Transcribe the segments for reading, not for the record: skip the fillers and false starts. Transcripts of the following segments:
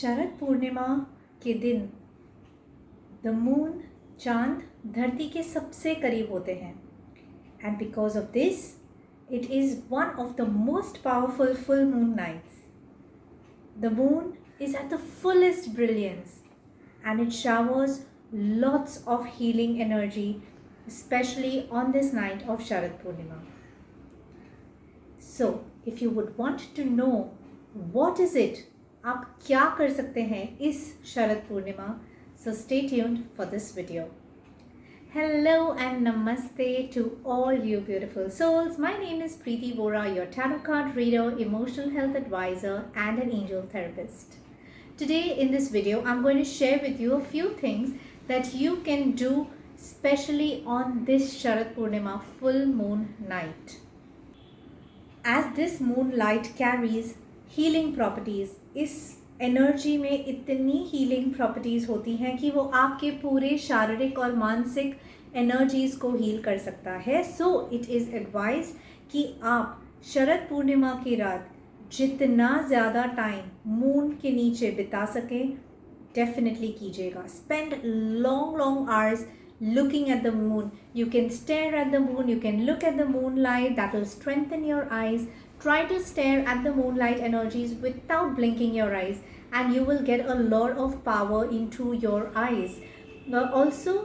शरद पूर्णिमा के दिन the moon चांद धरती के सबसे करीब होते हैं and because of this it is one of the most powerful full moon nights. The moon is at the fullest brilliance and it showers lots of healing energy, especially on this night of Sharad Purnima. So, if you would want to know what is it, आप क्या कर सकते हैं इस Sharad Purnima, so stay tuned for this video. Hello and namaste to all you beautiful souls. My name is Preeti Vora, your tarot card reader, emotional health advisor and an angel therapist. Today in this video, I'm going to share with you a few things that you can do especially on this Sharad Purnima full moon night. As this moonlight carries healing properties, इस energy में इतनी healing properties होती हैं कि वो आपके पूरे शारीरिक और मानसिक एनर्जीज़ को हील कर सकता है. सो इट इज़ एडवाइज कि आप शरद पूर्णिमा की रात जितना ज़्यादा टाइम मून के नीचे बिता सकें डेफिनेटली कीजिएगा. Spend long hours looking at the moon. You can stare at the moon, you can look at the moonlight, that will strengthen your eyes. Try to stare at the moonlight energies without blinking your eyes and you will get a lot of power into your eyes. Also,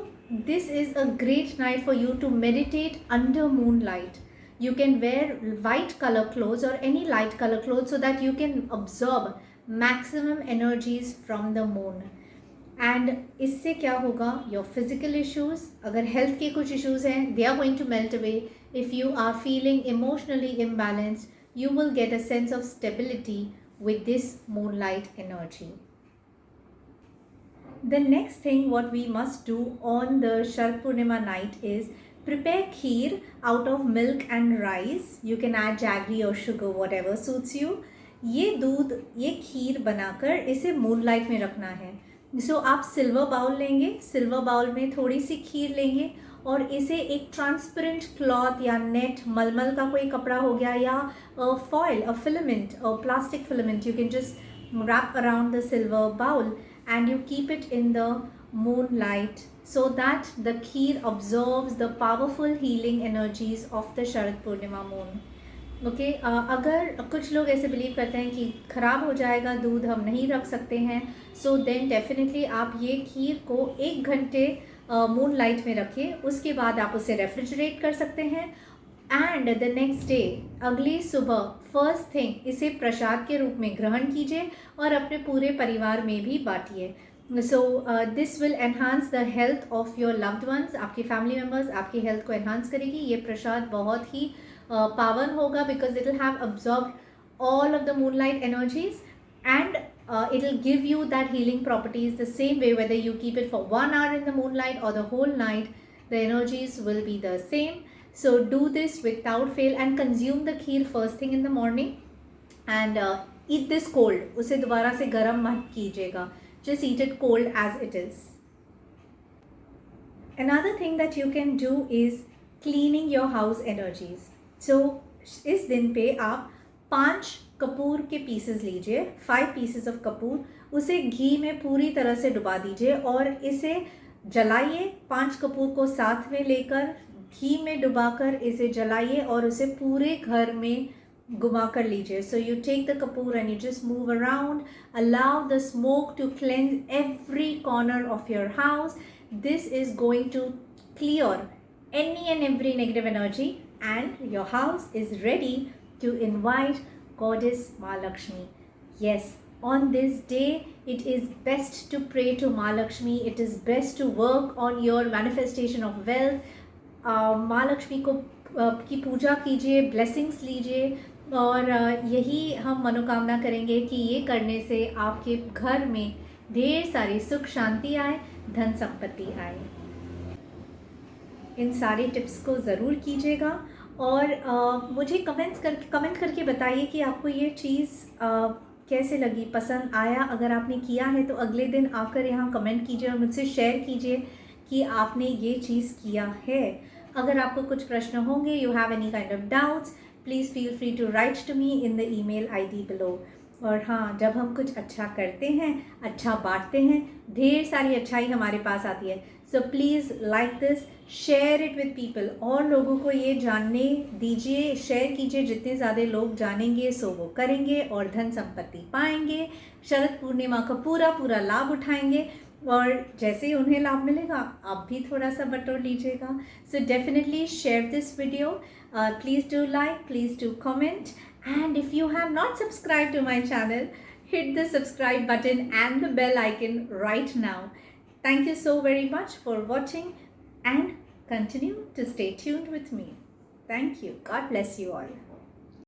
this is a great night for you to meditate under moonlight. You can wear white color clothes or any light color clothes so that you can absorb maximum energies from the moon. And इससे क्या होगा, your physical issues, अगर health के कुछ issues हैं, they are going to melt away. If you are feeling emotionally imbalanced, you will get a sense of stability with this moonlight energy. The next thing what we must do on the Sharad Purnima night is prepare kheer out of milk and rice. You can add jaggery or sugar, whatever suits you. ये खीर बनाकर इसे moonlight में रखना है. सो आप silver bowl लेंगे, silver bowl में थोड़ी सी खीर लेंगे और इसे एक ट्रांसपेरेंट क्लॉथ या नेट, मलमल का कोई कपड़ा हो गया या foil, a filament, a plastic filament, you can just wrap around the silver bowl and you keep it in the moonlight so that the kheer absorbs the powerful healing energies of the Sharad Purnima moon. Okay अगर कुछ लोग ऐसे believe करते हैं कि ख़राब हो जाएगा दूध, हम नहीं रख सकते हैं, सो देन डेफिनेटली आप ये खीर को 1 घंटे मून लाइट में रखें. उसके बाद आप उसे रेफ्रिजरेट कर सकते हैं एंड द नेक्स्ट डे, अगली सुबह फर्स्ट थिंग इसे प्रसाद के रूप में ग्रहण कीजिए और अपने पूरे परिवार में भी बांटिए. So this will enhance the health of your loved ones. आपकी फैमिली मेम्बर्स आपकी हेल्थ को एनहांस करेगी. ये प्रसाद बहुत ही पावन होगा because it will have absorbed all of the moonlight energies and it will give you that healing properties the same way whether you keep it for 1 hour in the moonlight or the whole night. The energies will be the same. So do this without fail and consume the kheer first thing in the morning and eat this cold. उसे दोबारा से गर्म मत कीजिएगा. Just eat it cold as it is. Another thing that you can do is cleaning your house energies. सो इस दिन पे आप 5 कपूर के पीसेस लीजिए, 5 पीसेस ऑफ कपूर, उसे घी में पूरी तरह से डुबा दीजिए और इसे जलाइए. 5 कपूर को साथ में लेकर घी में डुबाकर इसे जलाइए और उसे पूरे घर में घुमा कर लीजिए. So you take the kapoor and you just move around, allow the smoke to cleanse every corner of your house. This is going to clear any and every negative energy and your house is ready to invite Goddess Mahalakshmi. Yes, on this day it is best to pray to Mahalakshmi. It is best to work on your manifestation of wealth. Mahalakshmi को की पूजा कीजिए, blessings लीजिए और यही हम मनोकामना करेंगे कि ये करने से आपके घर में ढेर सारी सुख शांति आए, धन संपत्ति आए. इन सारे टिप्स को ज़रूर कीजिएगा और मुझे कमेंट करके बताइए कि आपको ये चीज़ कैसे लगी, पसंद आया. अगर आपने किया है तो अगले दिन आकर यहाँ कमेंट कीजिए और मुझसे शेयर कीजिए कि आपने ये चीज़ किया है. अगर आपको कुछ प्रश्न होंगे, you have any kind of doubts, please feel free to write to me in the email ID below. और हाँ, जब हम कुछ अच्छा करते हैं, अच्छा बांटते हैं, ढेर सारी अच्छाई हमारे पास आती है. So please like this, share it with people. और लोगों को ये जानने दीजिए, शेयर कीजिए. जितने ज़्यादा लोग जानेंगे सो वो करेंगे और धन संपत्ति पाएंगे, शरद पूर्णिमा का पूरा पूरा लाभ उठाएंगे. और जैसे ही उन्हें लाभ मिलेगा आप भी थोड़ा सा बटोर लीजिएगा. So definitely share this video. Please do like, please do comment, and if you have not subscribed to my channel, hit the subscribe button and the bell icon right now. Thank you so very much for watching and continue to stay tuned with me. Thank you. God bless you all.